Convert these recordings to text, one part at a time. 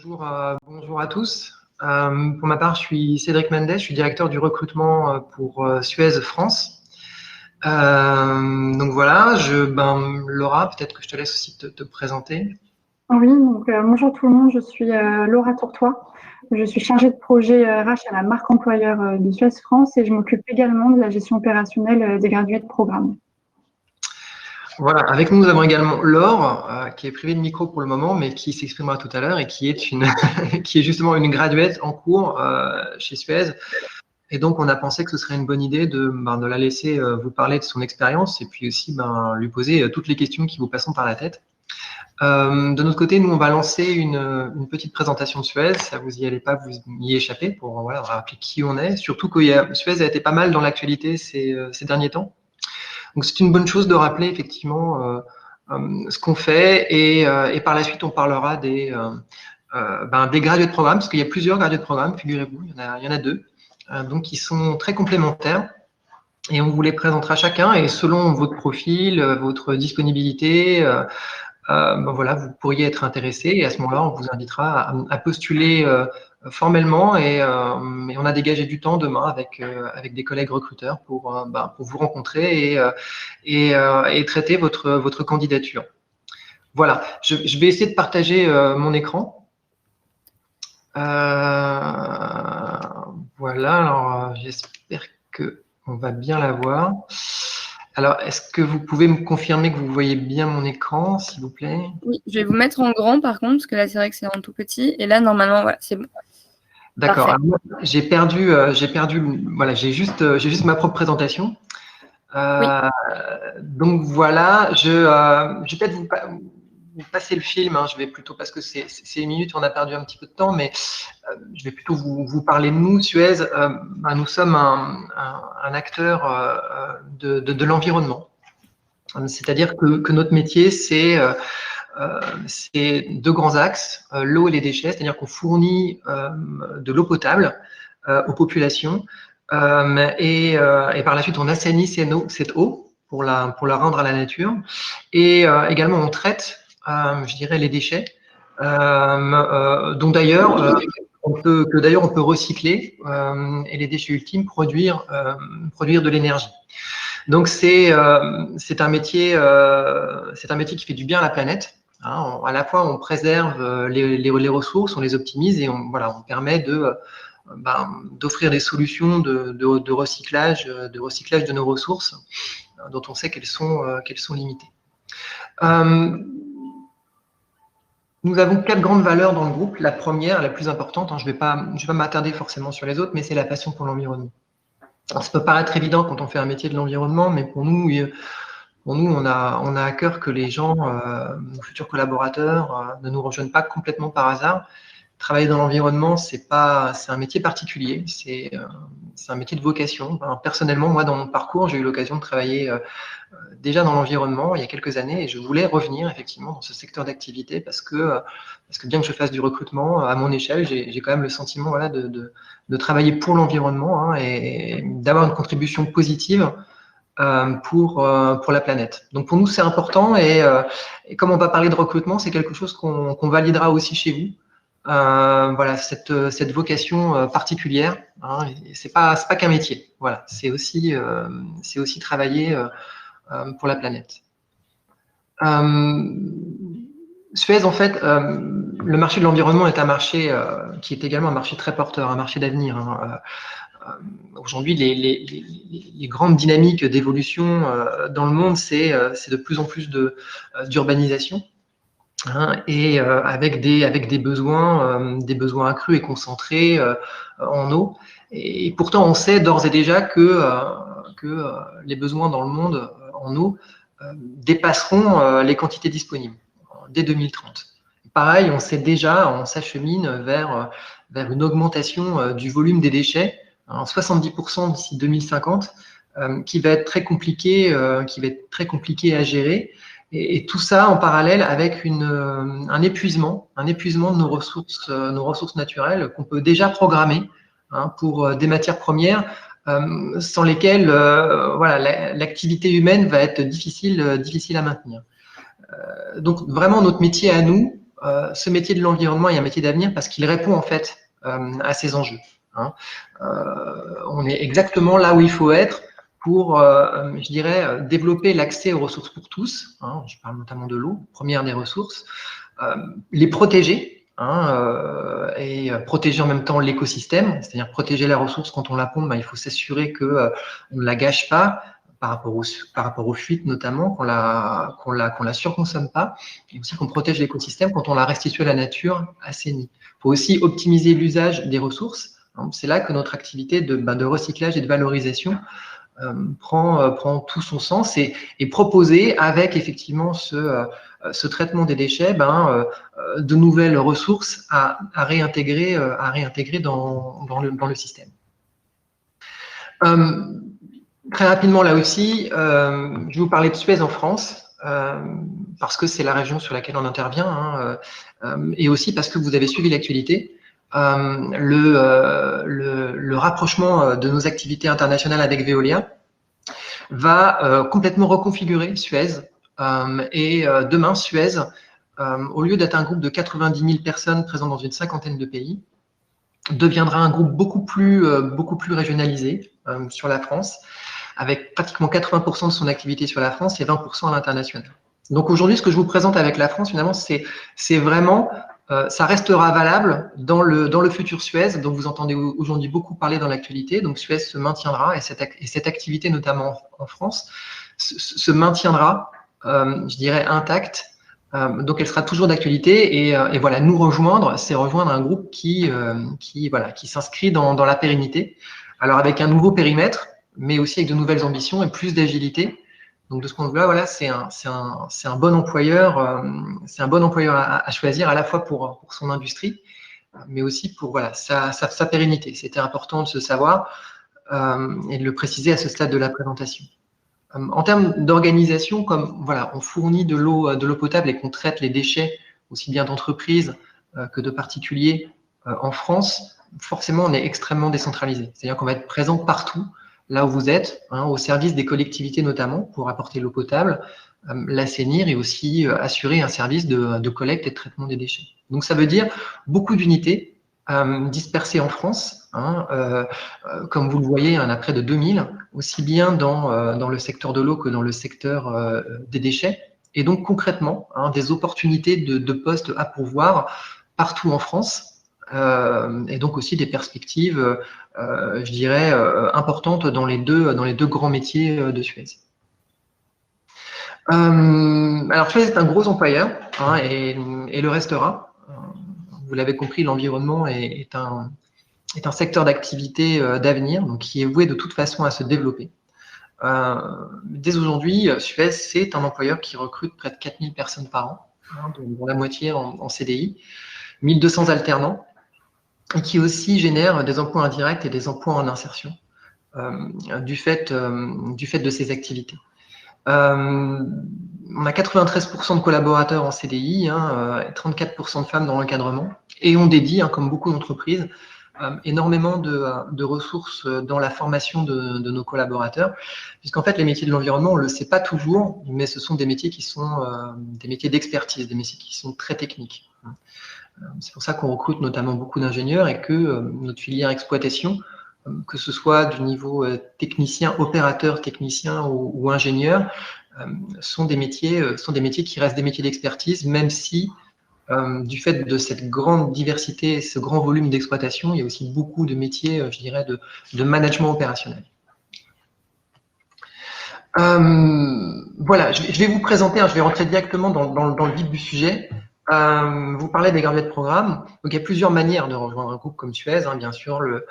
Bonjour à tous. Pour ma part, je suis Cédric Mendes, je suis directeur du recrutement pour Suez France. Donc voilà, Laura, peut-être que je te laisse aussi te présenter. Oui, bonjour tout le monde, je suis Laura Tourtois. Je suis chargée de projet RH à la marque employeur de Suez France et je m'occupe également de la gestion opérationnelle des gradués de programme. Voilà, avec nous, nous avons également Laure, qui est privée de micro pour le moment, mais qui s'exprimera tout à l'heure et qui est qui est justement une graduate en cours chez Suez. Et donc, on a pensé que ce serait une bonne idée de la laisser vous parler de son expérience et puis aussi lui poser toutes les questions qui vous passent par la tête. De notre côté, nous, on va lancer une petite présentation de Suez. Ça, vous y allez pas vous y échapper pour rappeler qui on est. Surtout que Suez a été pas mal dans l'actualité ces derniers temps. Donc, c'est une bonne chose de rappeler effectivement ce qu'on fait et par la suite, on parlera des gradués de programme, parce qu'il y a plusieurs gradués de programme, figurez-vous, il y en a deux, donc qui sont très complémentaires. Et on vous les présentera chacun et selon votre profil, votre disponibilité, vous pourriez être intéressé et à ce moment-là, on vous invitera à postuler formellement et on a dégagé du temps demain avec des collègues recruteurs pour vous rencontrer et traiter votre candidature. Voilà, je vais essayer de partager mon écran. Voilà, alors j'espère qu'on va bien la voir. Alors, est-ce que vous pouvez me confirmer que vous voyez bien mon écran, s'il vous plaît? Oui, je vais vous mettre en grand par contre, parce que là c'est vrai que c'est en tout petit. Et là, normalement, voilà, c'est bon. D'accord. J'ai perdu, voilà, j'ai juste ma propre présentation. Oui. Donc voilà, je vais peut-être vous passer le film. Hein, je vais plutôt, parce que c'est une minute, on a perdu un petit peu de temps, mais je vais plutôt vous parler de nous, Suez. Nous sommes un acteur de l'environnement. C'est-à-dire que notre métier, c'est deux grands axes, l'eau et les déchets, c'est-à-dire qu'on fournit de l'eau potable aux populations et par la suite on assainit cette eau pour la rendre à la nature et également on traite, je dirais, les déchets dont d'ailleurs on peut recycler et les déchets ultimes produire de l'énergie. Donc c'est un métier qui fait du bien à la planète. Hein, à la fois, on préserve les ressources, on les optimise et on permet d'offrir des solutions de recyclage de nos ressources dont on sait qu'elles sont limitées. Nous avons 4 grandes valeurs dans le groupe. La première, la plus importante, je vais pas m'attarder forcément sur les autres, mais c'est la passion pour l'environnement. Alors, ça peut paraître évident quand on fait un métier de l'environnement, mais pour nous, on a à cœur que les gens, nos futurs collaborateurs, ne nous rejoignent pas complètement par hasard. Travailler dans l'environnement, c'est un métier particulier, c'est un métier de vocation. Personnellement, moi, dans mon parcours, j'ai eu l'occasion de travailler déjà dans l'environnement il y a quelques années et je voulais revenir effectivement dans ce secteur d'activité parce que bien que je fasse du recrutement à mon échelle, j'ai quand même le sentiment de travailler pour l'environnement et d'avoir une contribution positive pour la planète. Donc pour nous, c'est important et comme on va parler de recrutement, c'est quelque chose qu'on validera aussi chez vous. Voilà, cette vocation particulière, hein, c'est pas qu'un métier. Voilà, c'est aussi travailler pour la planète. Suez, en fait, le marché de l'environnement est un marché qui est également un marché très porteur, un marché d'avenir. Hein. Aujourd'hui, les grandes dynamiques d'évolution dans le monde, c'est de plus en plus d'urbanisation. Hein, et avec des besoins accrus et concentrés en eau. Et pourtant, on sait d'ores et déjà que les besoins dans le monde en eau dépasseront les quantités disponibles dès 2030. Pareil, on s'achemine vers une augmentation du volume des déchets, en 70% d'ici 2050, qui va être très compliqué à gérer. Et tout ça en parallèle avec un épuisement de nos ressources naturelles qu'on peut déjà programmer pour des matières premières sans lesquelles l'activité humaine va être difficile à maintenir. Donc vraiment notre métier à nous, ce métier de l'environnement est un métier d'avenir parce qu'il répond en fait à ces enjeux. Hein. On est exactement là où il faut être pour, je dirais, développer l'accès aux ressources pour tous. Hein. Je parle notamment de l'eau, première des ressources. Les protéger, hein, et protéger en même temps l'écosystème, c'est-à-dire protéger la ressource quand on la pompe, il faut s'assurer qu'on ne la gâche pas par rapport aux fuites notamment, qu'on la surconsomme pas, et aussi qu'on protège l'écosystème quand on la restitue à la nature assainie. Il faut aussi optimiser l'usage des ressources. Hein. C'est là que notre activité de recyclage et de valorisation prend tout son sens et proposer avec effectivement ce traitement des déchets de nouvelles ressources à réintégrer dans le système. Très rapidement là aussi, je vais vous parler de Suez en France parce que c'est la région sur laquelle on intervient et aussi parce que vous avez suivi l'actualité. Le rapprochement de nos activités internationales avec Veolia va complètement reconfigurer Suez. Et demain, Suez, au lieu d'être un groupe de 90 000 personnes présentes dans une cinquantaine de pays, deviendra un groupe beaucoup plus régionalisé sur la France, avec pratiquement 80% de son activité sur la France et 20% à l'international. Donc aujourd'hui, ce que je vous présente avec la France, finalement, c'est vraiment, ça restera valable dans le futur Suez, dont vous entendez aujourd'hui beaucoup parler dans l'actualité. Donc Suez se maintiendra et cette activité, notamment en France, se maintiendra, je dirais, intacte. Donc elle sera toujours d'actualité et voilà, nous rejoindre, c'est rejoindre un groupe qui s'inscrit dans la pérennité. Alors avec un nouveau périmètre, mais aussi avec de nouvelles ambitions et plus d'agilité. Donc de ce point de vue-là, voilà, c'est un bon employeur, à choisir à la fois pour son industrie, mais aussi pour voilà sa pérennité. C'était important de se savoir et de le préciser à ce stade de la présentation. En termes d'organisation, comme voilà, on fournit de l'eau potable et qu'on traite les déchets aussi bien d'entreprises que de particuliers en France, forcément on est extrêmement décentralisé. C'est-à-dire qu'on va être présent partout, là où vous êtes, au service des collectivités notamment, pour apporter l'eau potable, l'assainir et aussi assurer un service de collecte et de traitement des déchets. Donc ça veut dire beaucoup d'unités dispersées en France, comme vous le voyez, il y en a près de 2000, aussi bien dans le secteur de l'eau que dans le secteur des déchets. Et donc concrètement, des opportunités de postes à pourvoir partout en France, et donc aussi des perspectives, je dirais, importantes dans les deux grands métiers de Suez. Alors Suez est un gros employeur et le restera. Vous l'avez compris, l'environnement est un secteur d'activité d'avenir, donc qui est voué de toute façon à se développer. Dès aujourd'hui, Suez, c'est un employeur qui recrute près de 4000 personnes par an, dont la moitié en CDI, 1200 alternants, et qui aussi génère des emplois indirects et des emplois en insertion du fait de ces activités. On a 93% de collaborateurs en CDI, 34% de femmes dans l'encadrement, et on dédie, comme beaucoup d'entreprises, énormément de ressources dans la formation de nos collaborateurs, puisqu'en fait les métiers de l'environnement, on ne le sait pas toujours, mais ce sont des métiers qui sont des métiers d'expertise, des métiers qui sont très techniques. C'est pour ça qu'on recrute notamment beaucoup d'ingénieurs et que notre filière exploitation, que ce soit du niveau technicien, opérateur, technicien ou ingénieur, sont des métiers qui restent des métiers d'expertise, même si du fait de cette grande diversité, ce grand volume d'exploitation, il y a aussi beaucoup de métiers, je dirais, de management opérationnel. Voilà, je vais vous présenter, je vais rentrer directement dans le vif du sujet. Vous parlez des gradués de programme. Donc, il y a plusieurs manières de rejoindre un groupe comme Suez, bien sûr, le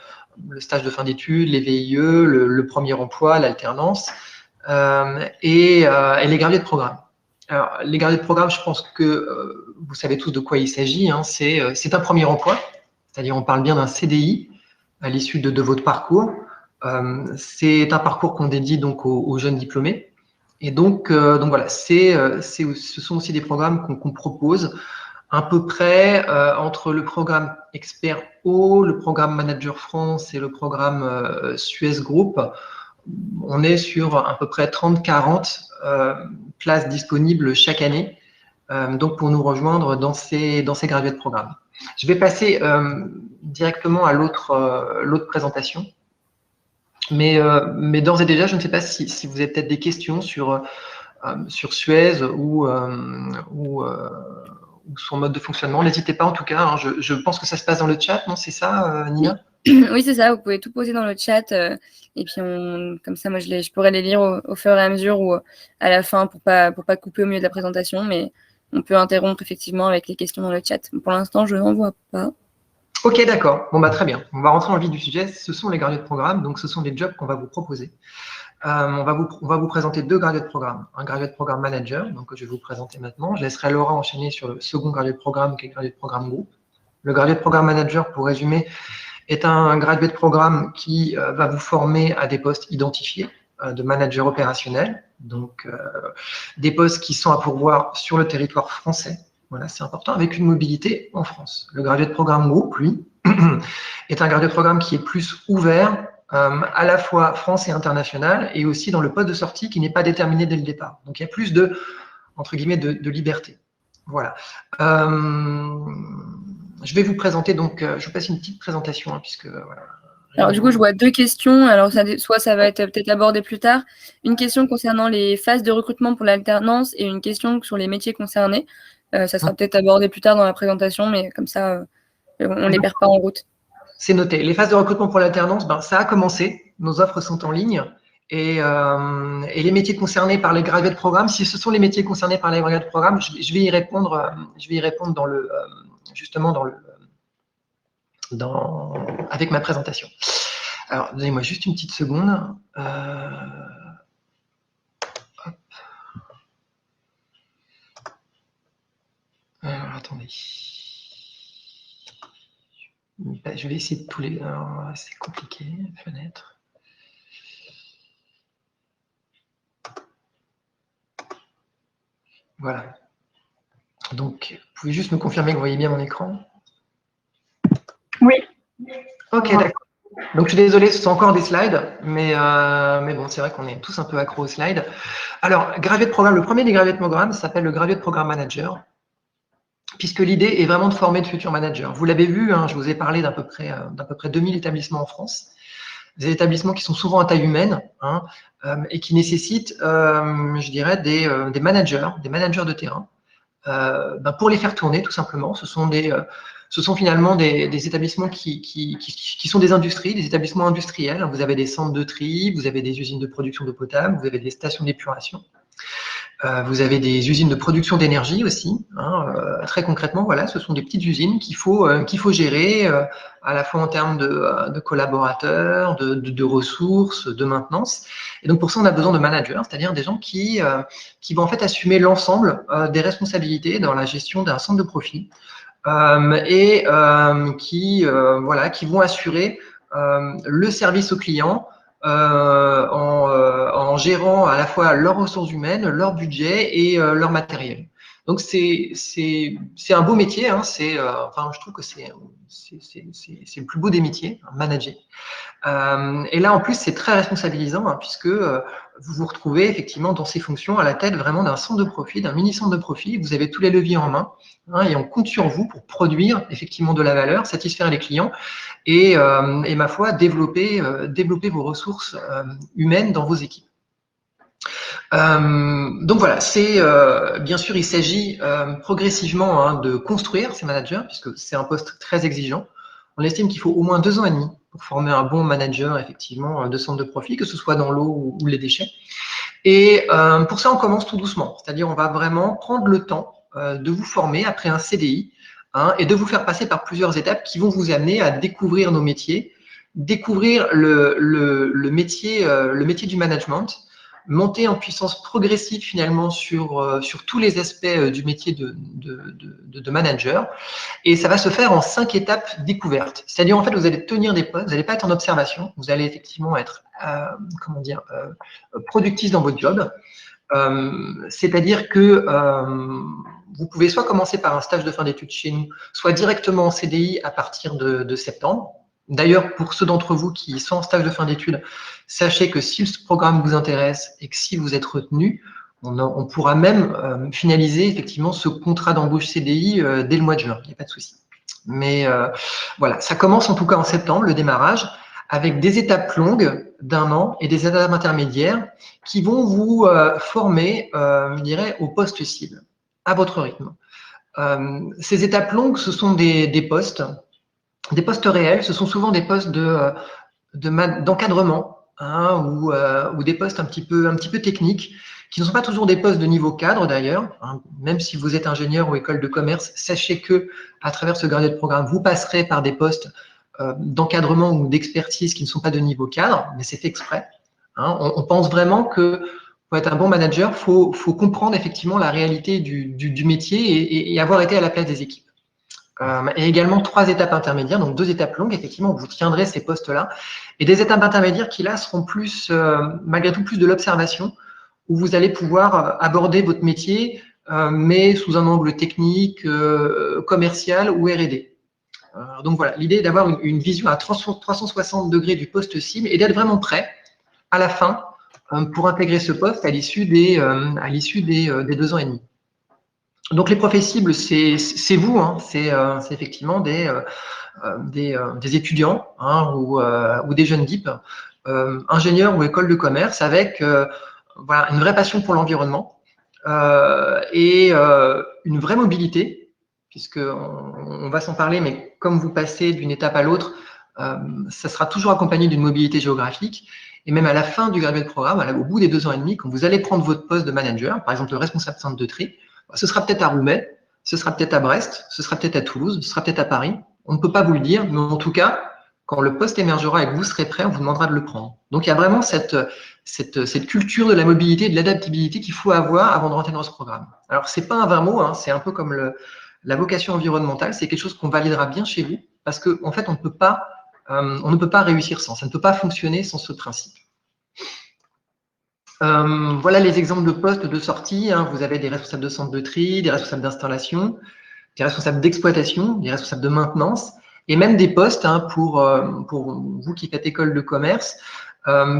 stage de fin d'études, les VIE, le premier emploi, l'alternance, et les gradués de programme. Alors, les gradués de programme, je pense que vous savez tous de quoi il s'agit. C'est un premier emploi, c'est-à-dire on parle bien d'un CDI à l'issue de votre parcours. C'est un parcours qu'on dédie donc aux jeunes diplômés. Et donc voilà, ce sont aussi des programmes qu'on propose à peu près entre le programme Expert Eau, le programme Manager France et le programme Suez Group. On est sur à peu près 30-40 places disponibles chaque année donc pour nous rejoindre dans ces graduates programmes. Je vais passer directement à l'autre présentation. Mais d'ores et déjà, je ne sais pas si vous avez peut-être des questions sur Suez ou son mode de fonctionnement. N'hésitez pas en tout cas. Hein, je pense que ça se passe dans le chat, non? C'est ça, Nina? Oui, c'est ça. Vous pouvez tout poser dans le chat. Et puis, comme ça, moi, je pourrais les lire au fur et à mesure ou à la fin pour pas couper au milieu de la présentation. Mais on peut interrompre effectivement avec les questions dans le chat. Pour l'instant, je n'en vois pas. Ok, d'accord. Bon, bah, très bien. On va rentrer dans le vif du sujet. Ce sont les graduates programmes. Donc, ce sont des jobs qu'on va vous proposer. On va vous présenter 2 graduates programmes. Un graduate programme manager, donc que je vais vous présenter maintenant. Je laisserai Laura enchaîner sur le second graduate programme, qui est le graduate programme groupe. Le graduate programme manager, pour résumer, est un graduate programme qui va vous former à des postes identifiés de manager opérationnel, donc des postes qui sont à pourvoir sur le territoire français. Voilà, c'est important, avec une mobilité en France. Le graduate programme groupe, lui, est un graduate programme qui est plus ouvert à la fois France et international, et aussi dans le poste de sortie qui n'est pas déterminé dès le départ. Donc il y a plus de, entre guillemets, de liberté. Voilà. Je vais vous présenter, donc, je vous passe une petite présentation, hein, puisque voilà. Alors du coup, je vois 2 questions. Alors soit ça va être peut-être abordé plus tard. Une question concernant les phases de recrutement pour l'alternance et une question sur les métiers concernés. Ça sera peut-être abordé plus tard dans la présentation, mais comme ça, on ne les perd pas en route. C'est noté. Les phases de recrutement pour l'alternance, ça a commencé. Nos offres sont en ligne. Et les métiers concernés par les graduates programmes, si ce sont les métiers concernés par les graduates programmes, je vais y répondre. Je vais y répondre justement avec ma présentation. Alors, donnez-moi juste une petite seconde. Alors, attendez. Je vais essayer de tous les... Alors, c'est compliqué, fenêtre. Voilà. Donc, vous pouvez juste me confirmer que vous voyez bien mon écran? Oui. Ok, d'accord. Donc, je suis désolé, ce sont encore des slides, mais bon, c'est vrai qu'on est tous un peu accro aux slides. Alors, graduate programme, le premier des graduate programmes s'appelle le graduate programme manager, puisque l'idée est vraiment de former de futurs managers. Vous l'avez vu, hein, je vous ai parlé d'à peu près 2000 établissements en France, des établissements qui sont souvent à taille humaine, hein, et qui nécessitent, je dirais, des managers de terrain, pour les faire tourner, tout simplement. Ce sont finalement des établissements qui sont des industries, des établissements industriels. Vous avez des centres de tri, vous avez des usines de production d'eau potable, vous avez des stations d'épuration. Vous avez des usines de production d'énergie aussi. Hein, très concrètement, voilà, ce sont des petites usines qu'il faut gérer à la fois en termes de collaborateurs, de ressources, de maintenance. Et donc pour ça, on a besoin de managers, c'est-à-dire des gens qui vont en fait assumer l'ensemble des responsabilités dans la gestion d'un centre de profit qui vont assurer le service aux clients. En gérant à la fois leurs ressources humaines, leur budget et leur matériel. Donc c'est un beau métier, hein, je trouve que c'est le plus beau des métiers, manager. Et là en plus c'est très responsabilisant, hein, puisque vous vous retrouvez effectivement dans ces fonctions à la tête vraiment d'un centre de profit, d'un mini-centre de profit. Vous avez tous les leviers en main, hein, et on compte sur vous pour produire effectivement de la valeur, satisfaire les clients et ma foi, développer vos ressources humaines dans vos équipes. Donc voilà, bien sûr, il s'agit progressivement, hein, de construire ces managers, puisque c'est un poste très exigeant. On estime qu'il faut au moins 2 ans et demi pour former un bon manager, effectivement, de centre de profit, que ce soit dans l'eau ou les déchets. Et pour ça, on commence tout doucement, c'est-à-dire on va vraiment prendre le temps de vous former après un CDI, hein, et de vous faire passer par plusieurs étapes qui vont vous amener à découvrir nos métiers, découvrir le métier du management, monter en puissance progressive finalement sur tous les aspects du métier de manager. Et ça va se faire en 5 étapes découvertes. C'est-à-dire, en fait, vous allez tenir des postes, vous n'allez pas être en observation, vous allez effectivement être, productif dans votre job. C'est-à-dire que vous pouvez soit commencer par un stage de fin d'études chez nous, soit directement en CDI à partir de septembre. D'ailleurs, pour ceux d'entre vous qui sont en stage de fin d'études, sachez que si ce programme vous intéresse et que si vous êtes retenu, On pourra même finaliser effectivement ce contrat d'embauche CDI dès le mois de juin, il n'y a pas de souci. Mais voilà, ça commence en tout cas en septembre, le démarrage, avec des étapes longues d'1 an et des étapes intermédiaires qui vont vous former, je dirais, au poste cible, à votre rythme. Ces étapes longues, ce sont des postes réels, ce sont souvent des postes d'encadrement, hein, ou des postes un petit peu techniques, qui ne sont pas toujours des postes de niveau cadre d'ailleurs, hein. Même si vous êtes ingénieur ou école de commerce, sachez que à travers ce gradué de programme, vous passerez par des postes d'encadrement ou d'expertise qui ne sont pas de niveau cadre, mais c'est fait exprès, hein. On pense vraiment que pour être un bon manager, faut comprendre effectivement la réalité du métier et avoir été à la place des équipes. Et également 3 étapes intermédiaires, donc 2 étapes longues, effectivement, où vous tiendrez ces postes-là, et des étapes intermédiaires qui là seront plus, malgré tout, plus de l'observation, où vous allez pouvoir aborder votre métier, mais sous un angle technique, commercial ou R&D. Donc voilà, l'idée est d'avoir une vision à 360 degrés du poste cible et d'être vraiment prêt à la fin pour intégrer ce poste à l'issue des 2 ans et demi. Donc les profils cibles, c'est vous, hein, c'est effectivement des étudiants, hein, ou des jeunes DIP, ingénieurs ou écoles de commerce, avec voilà, une vraie passion pour l'environnement et une vraie mobilité, puisqu'on va s'en parler, mais comme vous passez d'une étape à l'autre, ça sera toujours accompagné d'une mobilité géographique. Et même à la fin du gradué de programme, au bout des 2 ans et demi, quand vous allez prendre votre poste de manager, par exemple le responsable centre de tri, ce sera peut-être à Roubaix, ce sera peut-être à Brest, ce sera peut-être à Toulouse, ce sera peut-être à Paris. On ne peut pas vous le dire, mais en tout cas, quand le poste émergera et que vous serez prêt, on vous demandera de le prendre. Donc, il y a vraiment cette culture de la mobilité et de l'adaptabilité qu'il faut avoir avant de rentrer dans ce programme. Alors, c'est pas un vain mot, hein, c'est un peu comme la vocation environnementale, c'est quelque chose qu'on validera bien chez vous, parce qu'en fait, on ne peut pas réussir sans, ça ne peut pas fonctionner sans ce principe. Voilà les exemples de postes de sortie, hein. Vous avez des responsables de centre de tri, des responsables d'installation, des responsables d'exploitation, des responsables de maintenance, et même des postes, hein, pour vous qui faites école de commerce,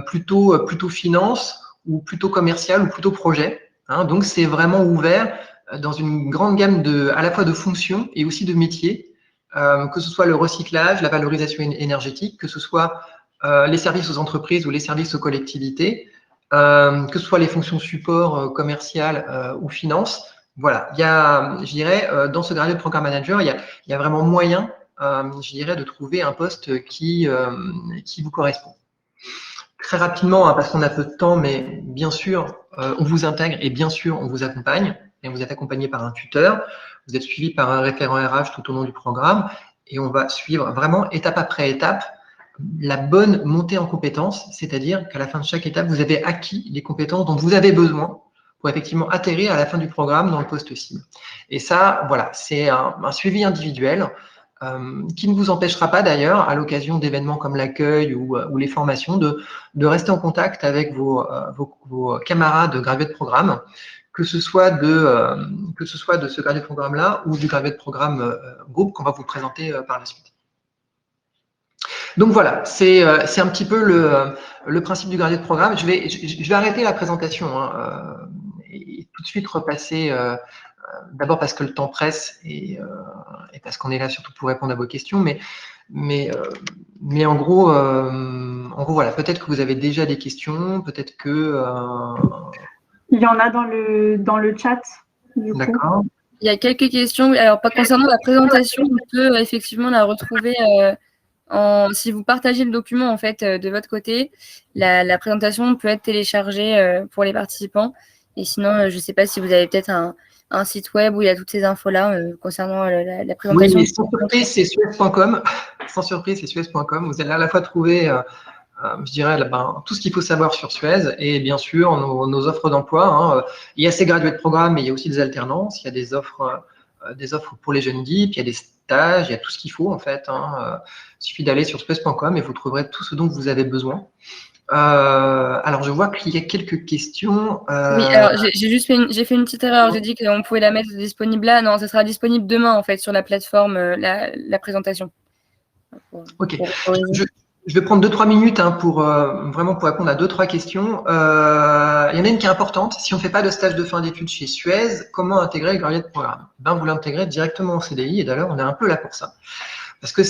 plutôt finance, ou plutôt commercial, ou plutôt projet, hein. Donc c'est vraiment ouvert dans une grande gamme à la fois de fonctions et aussi de métiers, que ce soit le recyclage, la valorisation énergétique, que ce soit les services aux entreprises ou les services aux collectivités, que ce soit les fonctions support commercial ou finance. Voilà, il y a, je dirais, dans ce gradué de programme manager, il y a vraiment moyen, je dirais, de trouver un poste qui vous correspond. Très rapidement, hein, parce qu'on a peu de temps, mais bien sûr, on vous intègre et bien sûr, on vous accompagne. Et vous êtes accompagné par un tuteur, vous êtes suivi par un référent RH tout au long du programme, et on va suivre vraiment étape après étape la bonne montée en compétences, c'est-à-dire qu'à la fin de chaque étape, vous avez acquis les compétences dont vous avez besoin pour effectivement atterrir à la fin du programme dans le poste cible. Et ça, voilà, c'est un suivi individuel qui ne vous empêchera pas d'ailleurs, à l'occasion d'événements comme l'accueil ou les formations, de rester en contact avec vos camarades gradués de programme, que ce soit de ce gradué de programme-là ou du gradué de programme groupe qu'on va vous présenter par la suite. Donc voilà, c'est un petit peu le principe du gradué de programme. Je vais arrêter la présentation, hein, et tout de suite repasser, d'abord parce que le temps presse et parce qu'on est là surtout pour répondre à vos questions, mais en gros, voilà, peut-être que vous avez déjà des questions, peut-être que… Il y en a dans le chat, du coup. D'accord. Il y a quelques questions. Alors, pas concernant la présentation, on peut effectivement la retrouver si vous partagez le document en fait de votre côté. La présentation peut être téléchargée pour les participants. Et sinon, je ne sais pas si vous avez peut-être un site web où il y a toutes ces infos-là concernant la présentation. Oui, mais sans surprise, c'est suez.com. Sans surprise, c'est suez.com. Vous allez à la fois trouver… je dirais tout ce qu'il faut savoir sur Suez et bien sûr nos offres d'emploi, hein. Il y a ces gradués de programme, mais il y a aussi des alternances, il y a des offres pour les jeunes DIP, il y a des stages, il y a tout ce qu'il faut en fait, hein. Il suffit d'aller sur suez.com et vous trouverez tout ce dont vous avez besoin. Alors je vois qu'il y a quelques questions. Oui, alors j'ai fait une petite erreur, j'ai dit qu'on pouvait la mettre disponible là. Non, ça sera disponible demain en fait sur la plateforme, la présentation. Ok. Je vais prendre 2-3 minutes pour vraiment pour répondre à 2-3 questions. Il y en a une qui est importante. Si on ne fait pas de stage de fin d'études chez Suez, comment intégrer le graduate programme? Vous l'intégrez directement au CDI, et d'ailleurs, on est un peu là pour ça. Parce que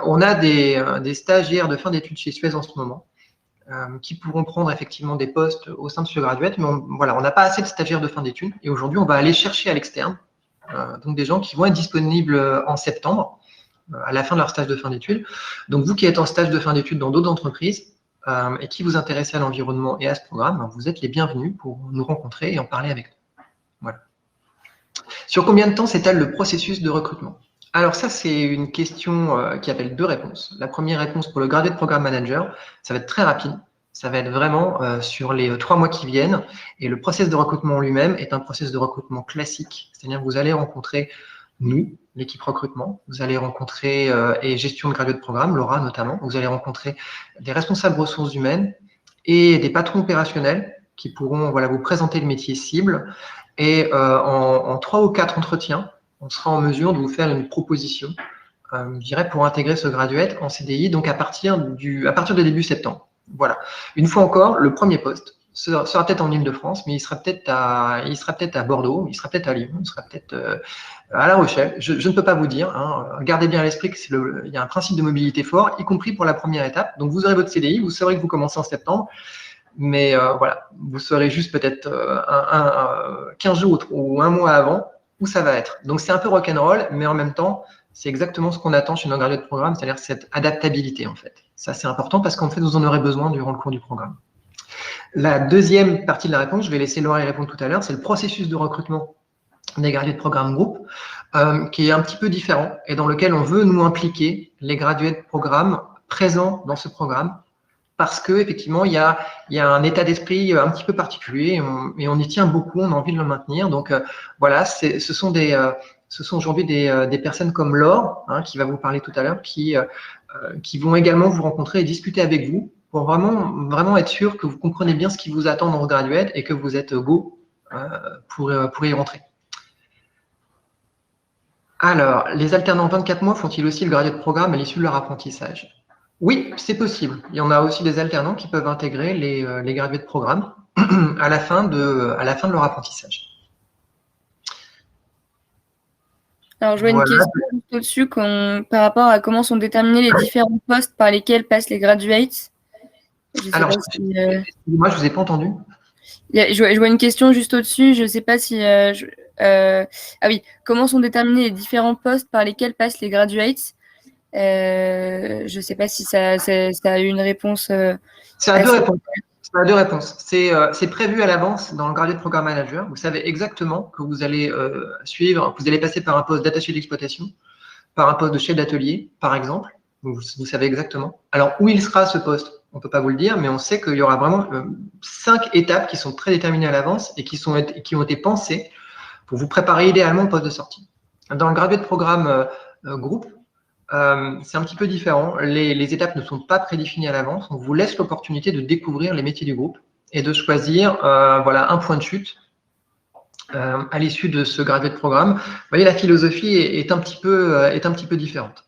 on a des stagiaires de fin d'études chez Suez en ce moment qui pourront prendre effectivement des postes au sein de ce graduate, mais on n'a pas assez de stagiaires de fin d'études. Et aujourd'hui, on va aller chercher à l'externe donc des gens qui vont être disponibles en septembre, à la fin de leur stage de fin d'études. Donc, vous qui êtes en stage de fin d'études dans d'autres entreprises et qui vous intéressez à l'environnement et à ce programme, vous êtes les bienvenus pour nous rencontrer et en parler avec nous. Voilà. Sur combien de temps s'étale le processus de recrutement? Alors ça, c'est une question qui appelle 2 réponses. La première réponse pour le Graduate Program Manager, ça va être très rapide. Ça va être vraiment sur les 3 mois qui viennent. Et le process de recrutement lui-même est un process de recrutement classique. C'est-à-dire que vous allez rencontrer nous, l'équipe recrutement. Vous allez rencontrer et gestion de graduate programme, Laura notamment. Vous allez rencontrer des responsables ressources humaines et des patrons opérationnels qui pourront vous présenter le métier cible. Et en 3 ou 4 entretiens, on sera en mesure de vous faire une proposition, je dirais, pour intégrer ce graduate en CDI, donc à partir de début septembre. Voilà. Une fois encore, le premier poste sera peut-être en Île-de-France, mais il sera peut-être à Bordeaux, il sera peut-être à Lyon, il sera peut-être à La Rochelle. Je ne peux pas vous dire. Gardez bien à l'esprit qu'il y a un principe de mobilité fort, y compris pour la première étape. Donc, vous aurez votre CDI, vous saurez que vous commencez en septembre, mais voilà, vous saurez juste peut-être 15 jours ou un mois avant où ça va être. Donc, c'est un peu rock'n'roll, mais en même temps, c'est exactement ce qu'on attend chez nos graduates de programme, c'est-à-dire cette adaptabilité, en fait. Ça, c'est important parce qu'en fait, vous en aurez besoin durant le cours du programme. La deuxième partie de la réponse, je vais laisser Laura y répondre tout à l'heure, c'est le processus de recrutement des graduates de programme groupe, qui est un petit peu différent et dans lequel on veut nous impliquer les graduates de programme présents dans ce programme parce qu'effectivement, il y a un état d'esprit un petit peu particulier et on y tient beaucoup, on a envie de le maintenir. Donc voilà, ce sont aujourd'hui des personnes comme Laure, qui va vous parler tout à l'heure, qui vont également vous rencontrer et discuter avec vous pour vraiment être sûr que vous comprenez bien ce qui vous attend dans vos graduates et que vous êtes go pour y rentrer. Alors, les alternants 24 mois font-ils aussi le graduate programme à l'issue de leur apprentissage? Oui, c'est possible. Il y en a aussi des alternants qui peuvent intégrer les graduates programme à la fin de leur apprentissage. Alors, je vois une question au-dessus par rapport à comment sont déterminés les différents postes par lesquels passent les graduates. Alors, moi, je ne vous ai pas entendu. Je vois une question juste au-dessus. Je ne sais pas si… ah oui, comment sont déterminés les différents postes par lesquels passent les graduates? Je ne sais pas si ça a eu une réponse. Ça a 2 réponses. Ça a 2 réponses. C'est prévu à l'avance dans le Graduate Program Manager. Vous savez exactement que vous allez suivre, que vous allez passer par un poste d'attaché d'exploitation, par un poste de chef d'atelier, par exemple. Vous savez exactement. Alors, où il sera ce poste? On ne peut pas vous le dire, mais on sait qu'il y aura vraiment 5 étapes qui sont prédéterminées à l'avance et qui ont été pensées pour vous préparer idéalement au poste de sortie. Dans le Graduate Programme groupe, c'est un petit peu différent. Les étapes ne sont pas prédéfinies à l'avance. On vous laisse l'opportunité de découvrir les métiers du groupe et de choisir un point de chute à l'issue de ce graduate programme. Vous voyez, la philosophie est un petit peu différente.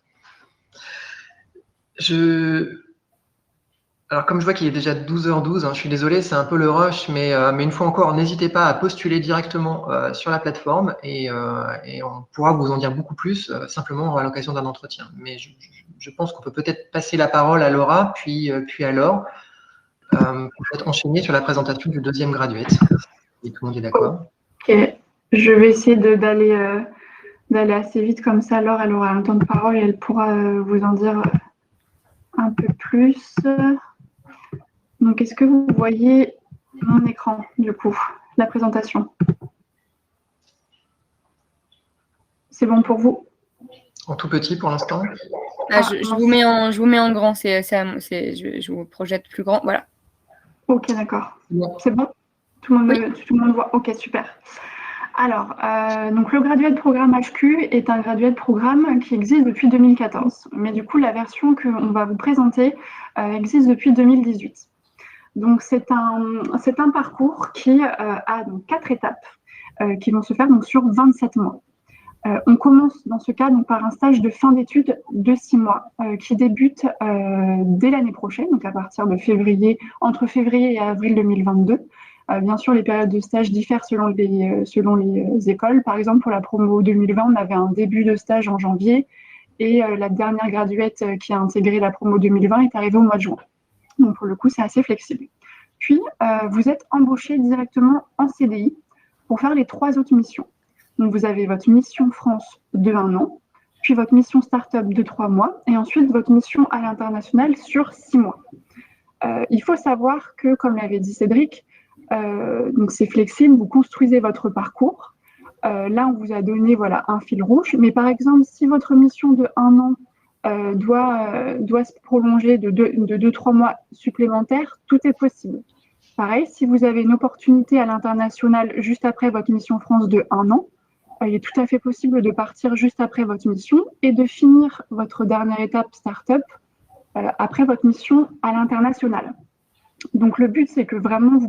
Alors, comme je vois qu'il est déjà 12h12, je suis désolé, c'est un peu le rush, mais une fois encore, n'hésitez pas à postuler directement sur la plateforme et on pourra vous en dire beaucoup plus simplement à l'occasion d'un entretien. Mais je pense qu'on peut peut-être passer la parole à Laura, puis à Laure, pour peut-être enchaîner sur la présentation du deuxième graduate. Et tout le monde est d'accord. Ok, je vais essayer d'aller assez vite comme ça. Laure, elle aura un temps de parole et elle pourra vous en dire un peu plus. Donc, est-ce que vous voyez mon écran, du coup, la présentation? C'est bon pour vous? En tout petit pour l'instant. Je vous mets en grand, je vous projette plus grand, voilà. Ok, d'accord. C'est bon? Tout le monde voit? Ok, super. Alors, donc le Graduate Programme HQ est un Graduate Programme qui existe depuis 2014. Mais du coup, la version qu'on va vous présenter existe depuis 2018. Donc, c'est un parcours qui a donc 4 étapes qui vont se faire donc, sur 27 mois. On commence dans ce cas donc, par un stage de fin d'études de 6 mois qui débute dès l'année prochaine, donc à partir de entre février et avril 2022. Bien sûr, les périodes de stage diffèrent selon les écoles. Par exemple, pour la promo 2020, on avait un début de stage en janvier et la dernière graduate qui a intégré la promo 2020 est arrivée au mois de juin. Donc, pour le coup, c'est assez flexible. Puis, vous êtes embauché directement en CDI pour faire les 3 autres missions. Donc, vous avez votre mission France de 1 an, puis votre mission Startup de 3 mois, et ensuite votre mission à l'international sur 6 mois. Il faut savoir que, comme l'avait dit Cédric, donc c'est flexible, vous construisez votre parcours. Là, on vous a donné un fil rouge, mais par exemple, si votre mission de 1 an doit se prolonger de 2-3 mois supplémentaires, tout est possible. Pareil, si vous avez une opportunité à l'international juste après votre mission France de 1 an, il est tout à fait possible de partir juste après votre mission et de finir votre dernière étape startup après votre mission à l'international. Donc le but, c'est que vraiment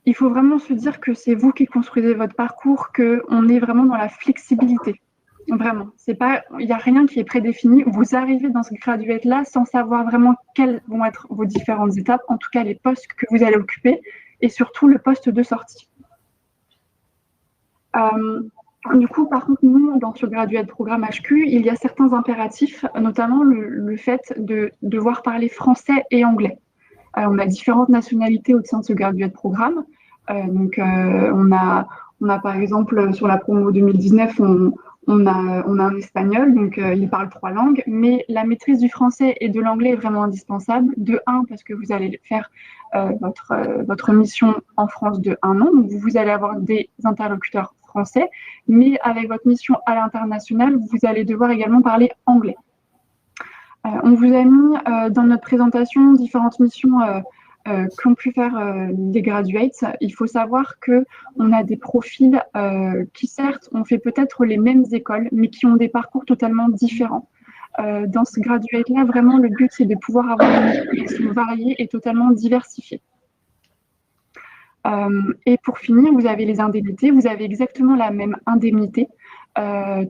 il faut vraiment se dire que c'est vous qui construisez votre parcours, qu'on est vraiment dans la flexibilité. Vraiment, il n'y a rien qui est prédéfini. Vous arrivez dans ce graduate-là sans savoir vraiment quelles vont être vos différentes étapes, en tout cas les postes que vous allez occuper et surtout le poste de sortie. Du coup, par contre, nous, dans ce graduate programme HQ, il y a certains impératifs, notamment le fait de devoir parler français et anglais. On a différentes nationalités au sein de ce graduate programme. On a par exemple, sur la promo 2019, on a un espagnol, donc il parle 3 langues, mais la maîtrise du français et de l'anglais est vraiment indispensable. De 1, parce que vous allez faire votre mission en France de 1 an, donc vous allez avoir des interlocuteurs français, mais avec votre mission à l'international, vous allez devoir également parler anglais. On vous a mis dans notre présentation différentes missions qu'ont pu faire les graduates. Il faut savoir qu'on a des profils qui, certes, ont fait peut-être les mêmes écoles, mais qui ont des parcours totalement différents. Dans ce graduate-là, vraiment, le but, c'est de pouvoir avoir une mission variée et totalement diversifiée. Et pour finir, vous avez les indemnités. Vous avez exactement la même indemnité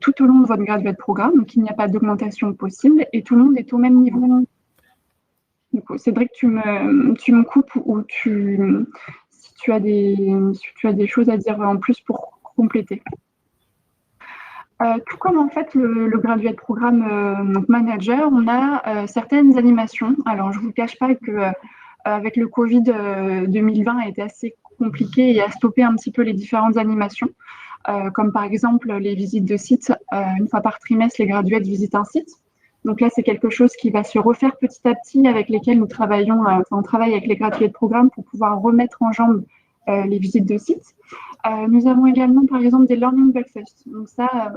tout au long de votre graduate programme. Donc, il n'y a pas d'augmentation possible et tout le monde est au même niveau. Du coup, Cédric, tu me coupes ou si tu as des choses à dire en plus pour compléter. Tout comme en fait le graduate programme donc manager, on a certaines animations. Alors, je ne vous cache pas que avec le Covid 2020 a été assez compliqué et a stoppé un petit peu les différentes animations, comme par exemple les visites de sites. Une fois par trimestre, les graduates visitent un site. Donc là, c'est quelque chose qui va se refaire petit à petit, avec lesquels nous travaillons. On travaille avec les graduates programmes pour pouvoir remettre en jambes les visites de sites. Nous avons également, par exemple, des learning breakfasts. Donc ça,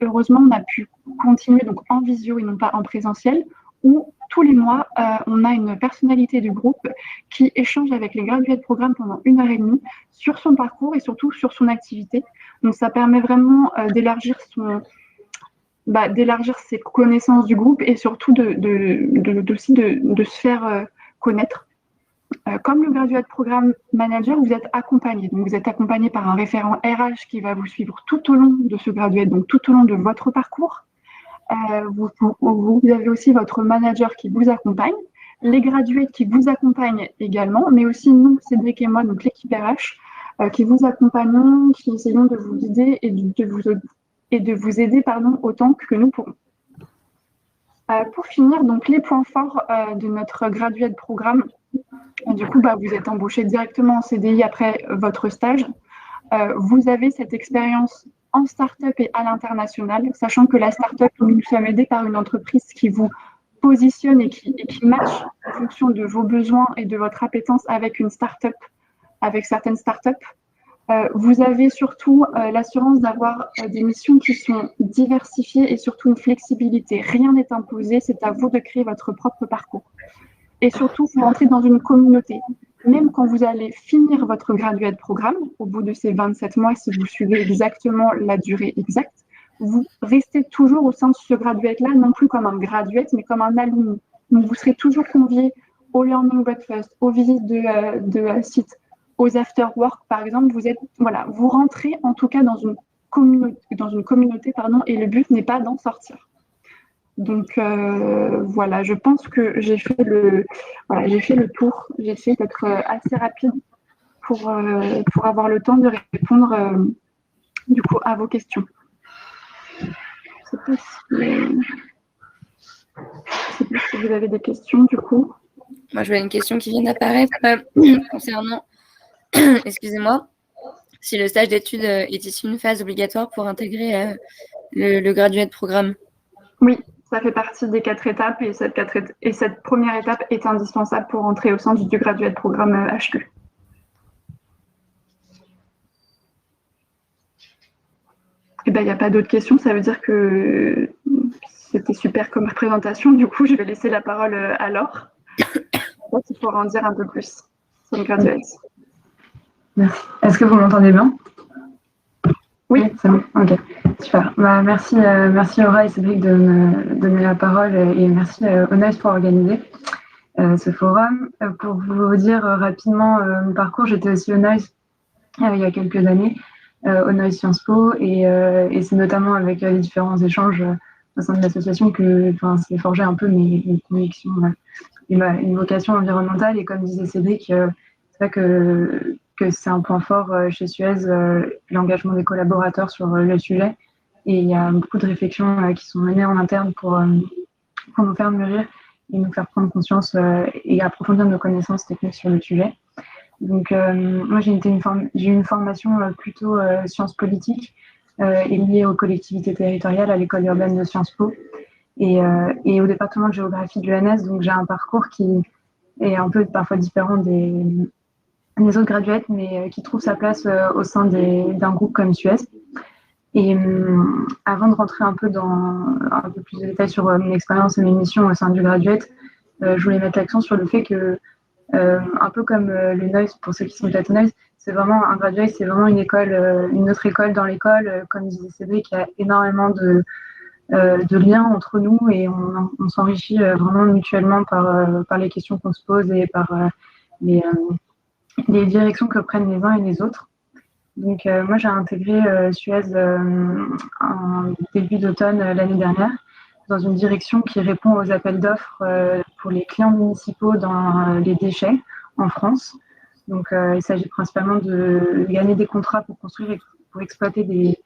heureusement, on a pu continuer donc en visio et non pas en présentiel, où tous les mois, on a une personnalité du groupe qui échange avec les graduates programme pendant 1h30 sur son parcours et surtout sur son activité. Donc ça permet vraiment d'élargir ses connaissances du groupe et surtout aussi de se faire connaître. Comme le graduate programme manager, vous êtes accompagné. Donc vous êtes accompagné par un référent RH qui va vous suivre tout au long de ce graduate, donc tout au long de votre parcours. Vous avez aussi votre manager qui vous accompagne, les graduates qui vous accompagnent également, mais aussi nous, Cédric et moi, donc l'équipe RH, qui vous accompagnons, qui essayons de vous guider et de vous aider autant que nous pourrons. Pour finir, donc les points forts de notre graduate programme. Du coup, vous êtes embauché directement en CDI après votre stage. Vous avez cette expérience en start-up et à l'international, sachant que la start-up, nous sommes aidés par une entreprise qui vous positionne et qui match en fonction de vos besoins et de votre appétence avec une start-up, avec certaines start-up. Vous avez surtout l'assurance d'avoir des missions qui sont diversifiées et surtout une flexibilité. Rien n'est imposé, c'est à vous de créer votre propre parcours. Et surtout, vous rentrez dans une communauté. Même quand vous allez finir votre graduate programme, au bout de ces 27 mois, si vous suivez exactement la durée exacte, vous restez toujours au sein de ce graduate-là, non plus comme un graduate, mais comme un alumni. Donc, vous serez toujours convié au learning breakfast, aux visites de sites, aux after work, par exemple. Vous rentrez en tout cas dans une communauté, et le but n'est pas d'en sortir. Donc voilà, je pense que j'ai fait le tour. J'ai essayé d'être assez rapide pour avoir le temps de répondre du coup à vos questions. Je ne sais pas si vous avez des questions du coup. Moi, je vois une question qui vient d'apparaître concernant, excusez-moi, si le stage d'études est ici une phase obligatoire pour intégrer le graduate programme. Oui, ça fait partie des 4 étapes et cette première étape est indispensable pour entrer au sein du graduate programme HQ. Eh ben, il n'y a pas d'autres questions, ça veut dire que c'était super comme présentation. Du coup, je vais laisser la parole à Laure. Il faut en dire un peu plus sur le graduate. Merci. Est-ce que vous m'entendez bien? Oui, c'est bon. Ok, super. Merci Aura et Cédric de me donner la parole et merci au NOISE pour organiser ce forum. Pour vous dire rapidement mon parcours, j'étais aussi au NOISE il y a quelques années, au NOISE Sciences Po, et c'est notamment avec les différents échanges au sein de l'association que s'est forgé un peu mes convictions et une vocation environnementale. Et comme disait Cédric, c'est vrai que c'est un point fort chez Suez, l'engagement des collaborateurs sur le sujet. Et il y a beaucoup de réflexions qui sont menées en interne pour nous faire mûrir et nous faire prendre conscience et approfondir nos connaissances techniques sur le sujet. Donc, moi, j'ai une formation plutôt sciences politiques et liée aux collectivités territoriales à l'école urbaine de Sciences Po et au département de géographie de l'ENS. Donc, j'ai un parcours qui est un peu parfois différent des autres graduates, mais qui trouve sa place au sein d'un groupe comme Suez. Et avant de rentrer un peu dans un peu plus de détails sur mon expérience et mes missions au sein du graduate, je voulais mettre l'accent sur le fait que, un peu comme le NOISE, pour ceux qui sont peut-être au NOISE, c'est vraiment un graduate, c'est vraiment une école, une autre école dans l'école. Comme disait Cédric, il y a énormément de liens entre nous et on s'enrichit vraiment mutuellement par les questions qu'on se pose et par les directions que prennent les uns et les autres. Donc moi j'ai intégré Suez en début d'automne l'année dernière dans une direction qui répond aux appels d'offres pour les clients municipaux dans les déchets en France. Donc il s'agit principalement de gagner des contrats pour construire et pour exploiter des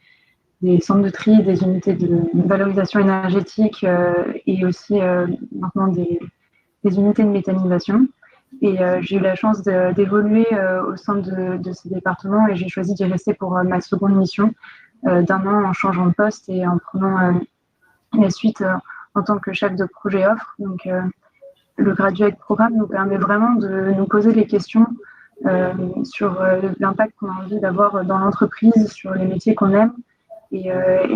centres de tri, des unités de valorisation énergétique et aussi maintenant des unités de méthanisation. Et j'ai eu la chance d'évoluer au sein de ces départements et j'ai choisi d'y rester pour ma seconde mission d'un an en changeant de poste et en prenant la suite en tant que chef de projet offre. Donc le graduate programme nous permet vraiment de nous poser les questions sur l'impact qu'on a envie d'avoir dans l'entreprise, sur les métiers qu'on aime et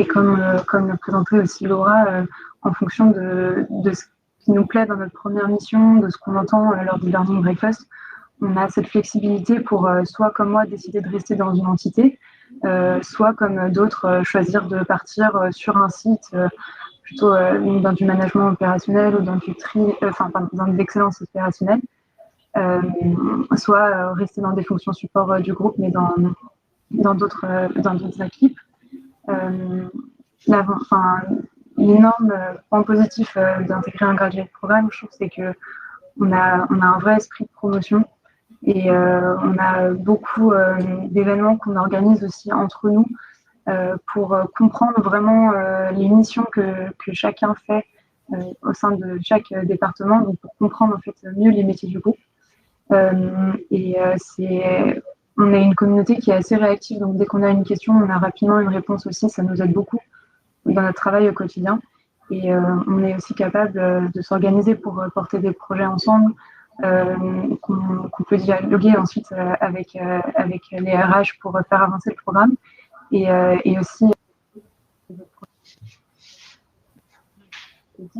comme l'a présenté aussi Laura, en fonction de ce qui nous plaît dans notre première mission, de ce qu'on entend lors du learning breakfast, on a cette flexibilité pour soit comme moi décider de rester dans une entité, soit comme d'autres choisir de partir sur un site plutôt dans du management opérationnel ou dans du dans de l'excellence opérationnelle, soit rester dans des fonctions support du groupe mais dans d'autres équipes. L'énorme point positif d'intégrer un graduate programme, je trouve, c'est qu'on a un vrai esprit de promotion et on a beaucoup d'événements qu'on organise aussi entre nous pour comprendre vraiment les missions que chacun fait au sein de chaque département, donc pour comprendre en fait mieux les métiers du groupe. On a une communauté qui est assez réactive, donc dès qu'on a une question, on a rapidement une réponse aussi, ça nous aide beaucoup dans notre travail au quotidien. Et on est aussi capable de s'organiser pour porter des projets ensemble, qu'on peut dialoguer ensuite avec les RH pour faire avancer le programme. Et aussi, je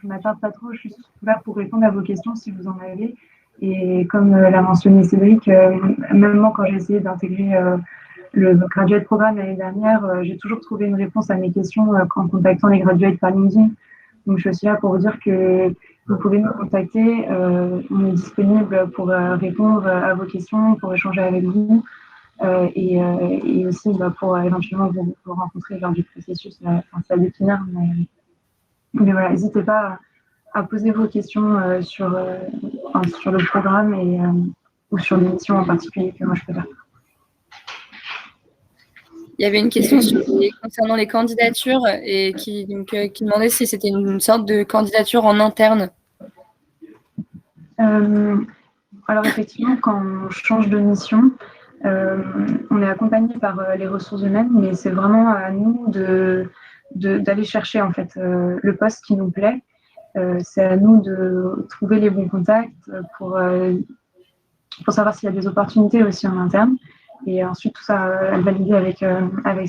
ne m'attarde pas trop, je suis là pour répondre à vos questions si vous en avez. Et comme l'a mentionné Cédric, même moi, quand j'ai essayé d'intégrer le graduate programme l'année dernière, j'ai toujours trouvé une réponse à mes questions en contactant les graduates par LinkedIn. Donc, je suis là pour vous dire que vous pouvez nous contacter. On est disponible pour répondre à vos questions, pour échanger avec vous. et aussi pour éventuellement vous rencontrer lors du processus, c'est à définir. Mais voilà, n'hésitez pas à poser vos questions sur le programme ou sur l'émission en particulier que moi je peux faire. Il y avait une question concernant les candidatures et qui demandait si c'était une sorte de candidature en interne. Alors effectivement, quand on change de mission, on est accompagné par les ressources humaines, mais c'est vraiment à nous d'aller chercher en fait le poste qui nous plaît. C'est à nous de trouver les bons contacts pour savoir s'il y a des opportunités aussi en interne. Et ensuite, tout ça valider avec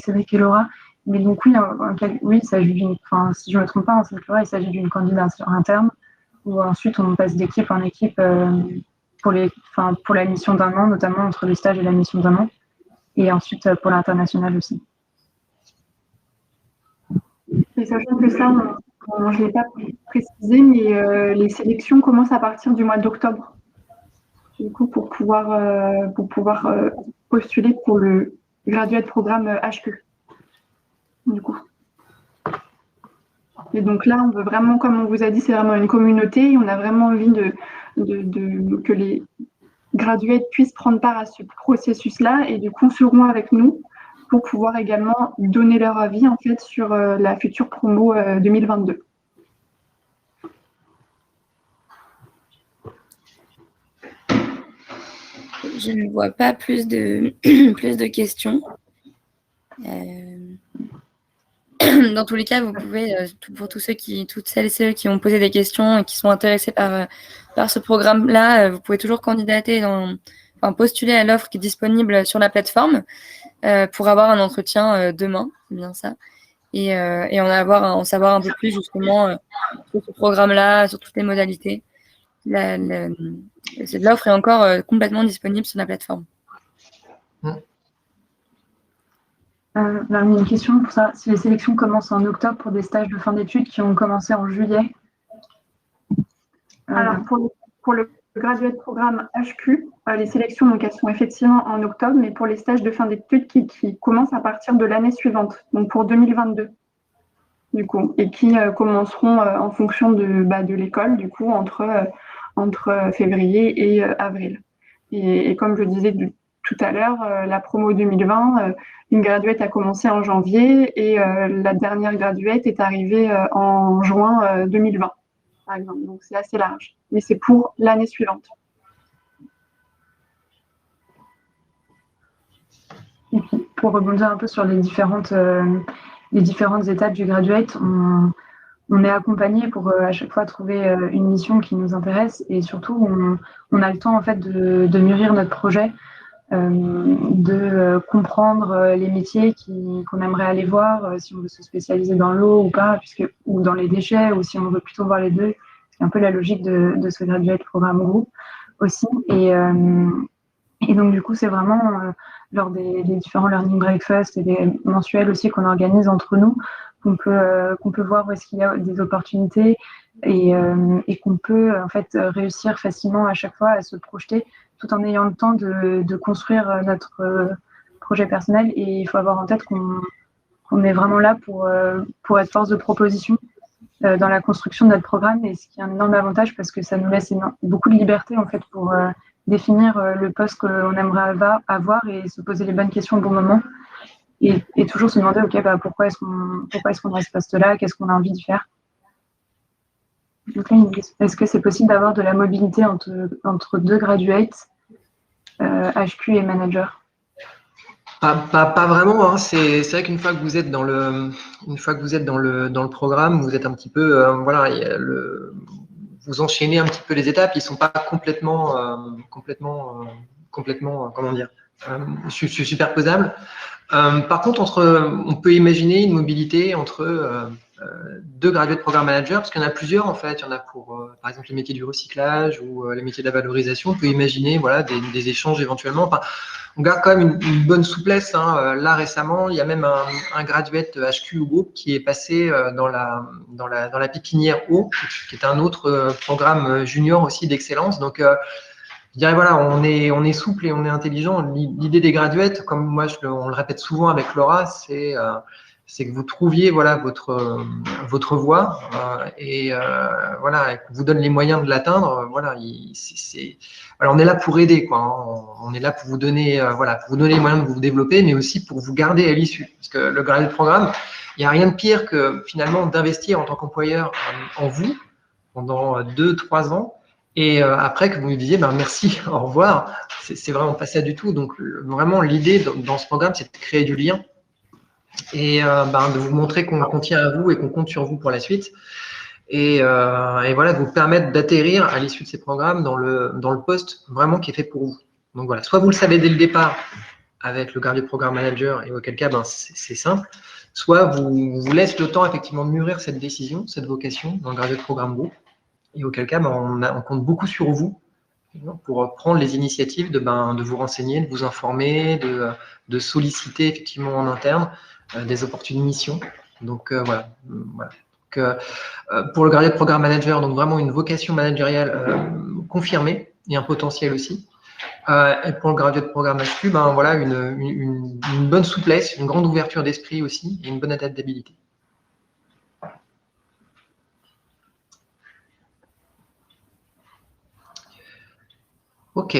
Cédric et Laura. Mais donc oui, il s'agit si je ne me trompe pas, il s'agit d'une candidature interne où ensuite on passe d'équipe en équipe pour la mission d'1 an, notamment entre le stage et la mission d'1 an. Et ensuite pour l'international aussi. Et sachant que ça, je ne l'ai pas précisé, mais les sélections commencent à partir du mois d'octobre. Du coup, pour pouvoir postuler pour le graduate programme HQ. Du coup. Et donc là, on veut vraiment, comme on vous a dit, c'est vraiment une communauté et on a vraiment envie que les graduates puissent prendre part à ce processus-là et du coup seront avec nous pour pouvoir également donner leur avis en fait sur la future promo 2022. Je ne vois pas plus de questions. Dans tous les cas, vous pouvez, pour toutes celles et ceux qui ont posé des questions et qui sont intéressés par ce programme-là, vous pouvez toujours candidater, postuler à l'offre qui est disponible sur la plateforme pour avoir un entretien demain, c'est bien ça, et en savoir un peu plus justement sur ce programme-là, sur toutes les modalités. L'offre est encore complètement disponible sur la plateforme. Il y a une question pour ça. Si les sélections commencent en octobre pour des stages de fin d'études qui ont commencé en juillet. Alors, pour le graduate programme HQ, les sélections, donc, elles sont effectivement en octobre, mais pour les stages de fin d'études qui commencent à partir de l'année suivante, donc pour 2022, du coup, et qui commenceront en fonction de l'école, du coup, entre février et avril. Et comme je disais tout à l'heure, la promo 2020, une graduate a commencé en janvier et la dernière graduate est arrivée en juin 2020, par exemple. Donc, c'est assez large. Mais c'est pour l'année suivante. Et puis, pour rebondir un peu sur les différentes étapes du graduate, on est accompagné pour à chaque fois trouver une mission qui nous intéresse et surtout, on a le temps en fait de mûrir notre projet. De comprendre les métiers qu'on aimerait aller voir, si on veut se spécialiser dans l'eau ou pas, ou dans les déchets, ou si on veut plutôt voir les deux. C'est un peu la logique de ce graduate programme groupe aussi. Et donc, du coup, c'est vraiment lors des différents learning breakfast et des mensuels aussi qu'on organise entre nous, qu'on peut voir où est-ce qu'il y a des opportunités et qu'on peut en fait réussir facilement à chaque fois à se projeter tout en ayant le temps de construire notre projet personnel. Et il faut avoir en tête qu'on est vraiment là pour être force de proposition dans la construction de notre programme, et ce qui est un énorme avantage parce que ça nous laisse beaucoup de liberté en fait pour définir le poste qu'on aimerait avoir et se poser les bonnes questions au bon moment et toujours se demander pourquoi est-ce qu'on a ce poste-là, qu'est-ce qu'on a envie de faire. Donc là, est-ce que c'est possible d'avoir de la mobilité entre deux graduates, HQ et manager? Pas vraiment. Hein. C'est vrai qu'une fois que vous êtes dans le programme, vous êtes un petit peu vous enchaînez un petit peu les étapes. Ils sont pas complètement comment dire, superposables. Par contre, on peut imaginer une mobilité entre deux graduates programme manager, parce qu'il y en a plusieurs en fait. Il y en a pour, par exemple, les métiers du recyclage ou les métiers de la valorisation. On peut imaginer des échanges éventuellement. Enfin, on garde quand même une bonne souplesse. Hein. Là, récemment, il y a même un graduate HQ ou groupe qui est passé dans la pépinière eau, qui est un autre programme junior aussi d'excellence. Donc, je dirais, voilà, on est souple et on est intelligent. L'idée des graduates, comme moi, on le répète souvent avec Laura, c'est que vous trouviez, voilà, votre voie et voilà, et qu'on vous donne les moyens de l'atteindre. Voilà, alors on est là pour aider, quoi, hein. On est là pour vous donner, voilà, pour vous donner les moyens de vous développer, mais aussi pour vous garder à l'issue. Parce que le graduate programme, il n'y a rien de pire que finalement d'investir en tant qu'employeur en vous pendant 2-3 ans. Et après que vous me disiez, ben, merci, au revoir, c'est vraiment pas ça du tout. Donc vraiment, l'idée dans ce programme, c'est de créer du lien et ben, de vous montrer qu'on tient à vous et qu'on compte sur vous pour la suite. Et voilà, de vous permettre d'atterrir à l'issue de ces programmes dans le poste vraiment qui est fait pour vous. Donc voilà, soit vous le savez dès le départ avec le Graduate Program Manager, et auquel cas, ben, c'est simple, soit vous laisse le temps effectivement de mûrir cette décision, cette vocation dans le Graduate Program Group. Et auquel cas, ben, on compte beaucoup sur vous pour prendre les initiatives de vous renseigner, de vous informer, de solliciter effectivement en interne des opportunités de mission. Donc voilà. Donc, pour le Graduate Program Manager, donc vraiment une vocation managériale confirmée et un potentiel aussi. Et pour le Graduate Program HQ, ben, voilà, une bonne souplesse, une grande ouverture d'esprit aussi et une bonne adaptabilité. Ok.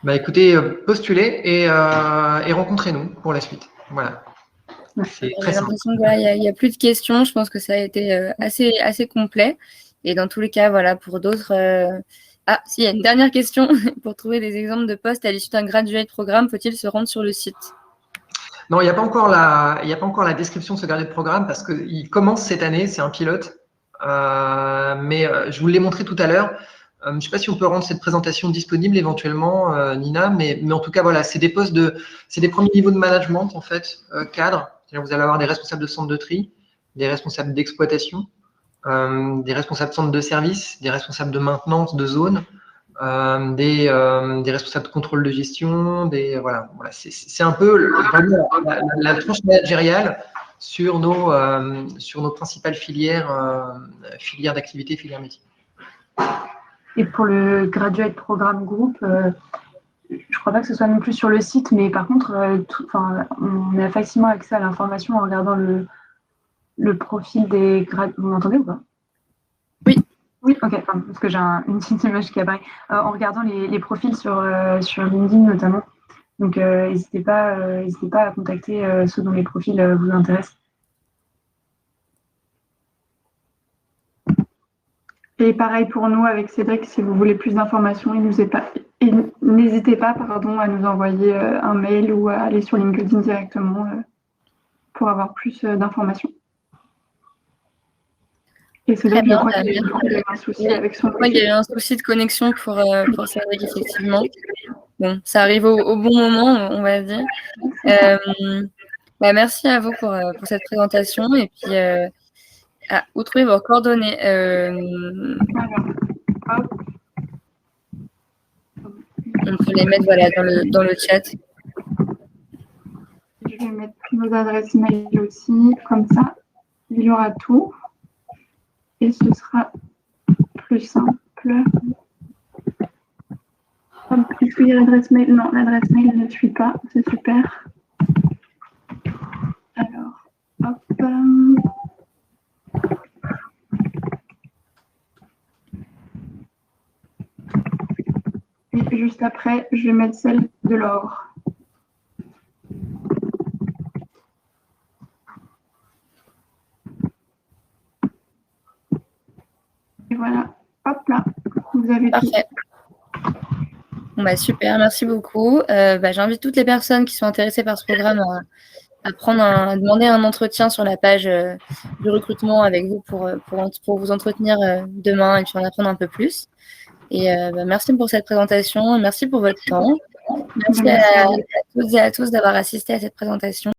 Bah, écoutez, postulez et rencontrez-nous pour la suite. Voilà. J'ai l'impression qu'il n'y a plus de questions. Je pense que ça a été assez complet. Et dans tous les cas, voilà, pour d'autres. Ah, s'il y a une dernière question. Pour trouver des exemples de postes à l'issue d'un graduate programme, faut-il se rendre sur le site? Non, il n'y a pas encore la description de ce graduate programme parce qu'il commence cette année, c'est un pilote. Mais je vous l'ai montré tout à l'heure. Je ne sais pas si on peut rendre cette présentation disponible éventuellement, Nina, mais en tout cas, voilà, c'est des postes c'est des premiers niveaux de management, en fait, cadre. Vous allez avoir des responsables de centre de tri, des responsables d'exploitation, des responsables de centre de service, des responsables de maintenance de zone, des responsables de contrôle de gestion, voilà, c'est un peu la tranche managériale sur nos principales filières d'activité, filières métiers. Et pour le Graduate Programme Group, je ne crois pas que ce soit non plus sur le site, mais par contre, on a facilement accès à l'information en regardant le profil des graduates. Vous m'entendez ou pas? Oui. Oui, ok, parce que j'ai une petite image qui apparaît. En regardant les profils sur LinkedIn notamment. Donc, n'hésitez pas à contacter ceux dont les profils vous intéressent. Et pareil pour nous avec Cédric, si vous voulez plus d'informations, n'hésitez pas à nous envoyer un mail ou à aller sur LinkedIn directement pour avoir plus d'informations. Et Cédric, je crois qu'il y a eu un souci avec son. Il y a eu un souci de connexion pour Cédric, effectivement. Bon, ça arrive au bon moment, on va dire. Merci à vous pour cette présentation. Et puis, où trouvez vos coordonnées? On peut les mettre dans le chat. Je vais mettre nos adresses mail aussi, comme ça, il y aura tout. Et ce sera plus simple. Est-ce qu'il y a l'adresse mail? Non, l'adresse mail ne suit pas, c'est super. Alors, hop. Et juste après, je vais mettre celle de Laure. Et voilà, hop là, vous avez tout. Parfait. Bon, super, merci beaucoup. J'invite toutes les personnes qui sont intéressées par ce programme à demander un entretien sur la page du recrutement avec vous pour vous entretenir demain et puis en apprendre un peu plus. Et merci pour cette présentation, merci pour votre temps. Merci à toutes et à tous d'avoir assisté à cette présentation.